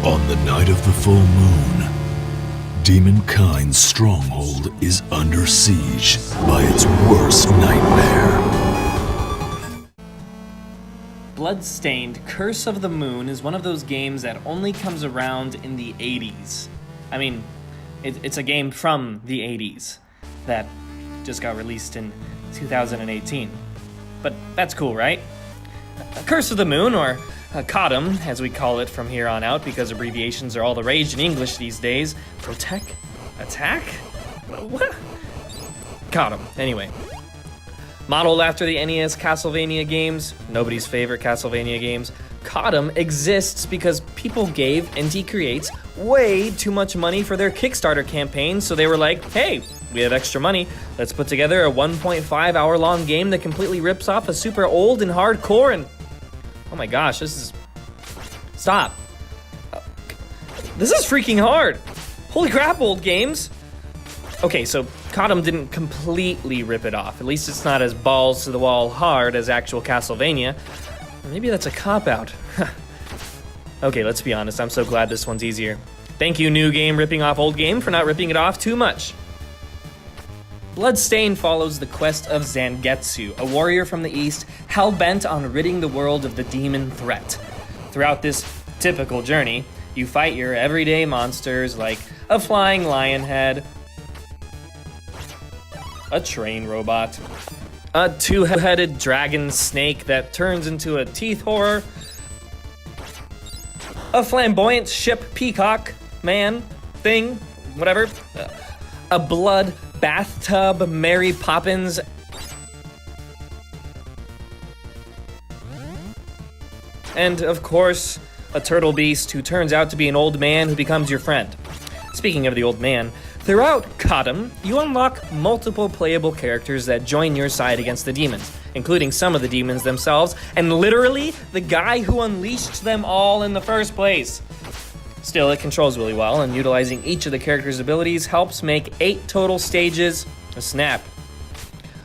On the night of the full moon, demonkind's stronghold is under siege by its worst nightmare. Bloodstained Curse of the Moon is one of those games that only comes around in the 80s. I mean, it's a game from the 80s that just got released in 2018. But that's cool, right? Curse of the Moon, or Codem, as we call it from here on out because abbreviations are all the rage in English these days. Protect? Attack? What? Codem. Anyway. Modeled after the NES Castlevania games, nobody's favorite Castlevania games, Codem exists because people gave Inti Creates way too much money for their Kickstarter campaign, so they were like, hey, we have extra money, let's put together a 1.5 hour long game that completely rips off a super old and hardcore and... Oh my gosh, this is... Stop. This is freaking hard. Holy crap, old games. Okay, so Codem didn't completely rip it off. At least it's not as balls to the wall hard as actual Castlevania. Maybe that's a cop-out. Okay, let's be honest, I'm so glad this one's easier. Thank you, new game ripping off old game, for not ripping it off too much. Bloodstained follows the quest of Zangetsu, a warrior from the east, hell-bent on ridding the world of the demon threat. Throughout this typical journey, you fight your everyday monsters like a flying lion head, a train robot, a two-headed dragon snake that turns into a teeth horror, a flamboyant ship peacock, man, thing, whatever, a blood bathtub Mary Poppins, and of course, a turtle beast who turns out to be an old man who becomes your friend. Speaking of the old man, throughout Codem, you unlock multiple playable characters that join your side against the demons, including some of the demons themselves, and literally the guy who unleashed them all in the first place. Still, it controls really well, and utilizing each of the characters' abilities helps make 8 total stages a snap.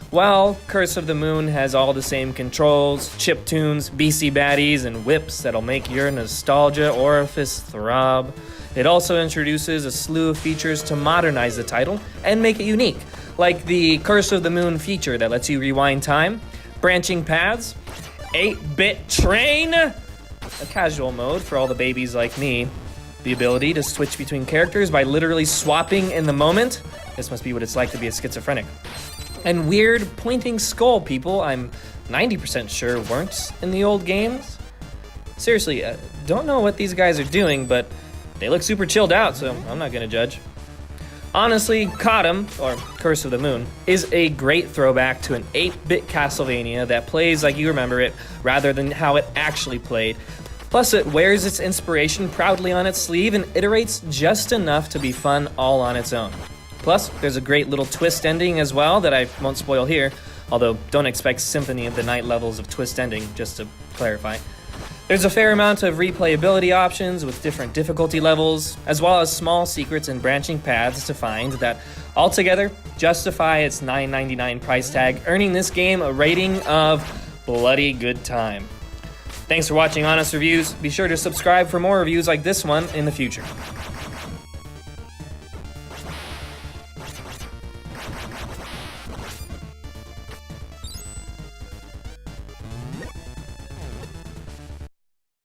While Curse of the Moon has all the same controls, chiptunes, BC baddies, and whips that'll make your nostalgia orifice throb, it also introduces a slew of features to modernize the title and make it unique, like the Curse of the Moon feature that lets you rewind time, branching paths, 8-bit train, a casual mode for all the babies like me, the ability to switch between characters by literally swapping in the moment. This must be what it's like to be a schizophrenic. And weird pointing skull people I'm 90% sure weren't in the old games. Seriously, don't know what these guys are doing, but they look super chilled out, so I'm not gonna judge. Honestly, Codem, or Curse of the Moon, is a great throwback to an 8-bit Castlevania that plays like you remember it, rather than how it actually played. Plus, it wears its inspiration proudly on its sleeve and iterates just enough to be fun all on its own. Plus, there's a great little twist ending as well that I won't spoil here, although don't expect Symphony of the Night levels of twist ending, just to clarify. There's a fair amount of replayability options with different difficulty levels, as well as small secrets and branching paths to find that altogether justify its $9.99 price tag, earning this game a rating of bloody good time. Thanks for watching Honest Reviews. Be sure to subscribe for more reviews like this one in the future.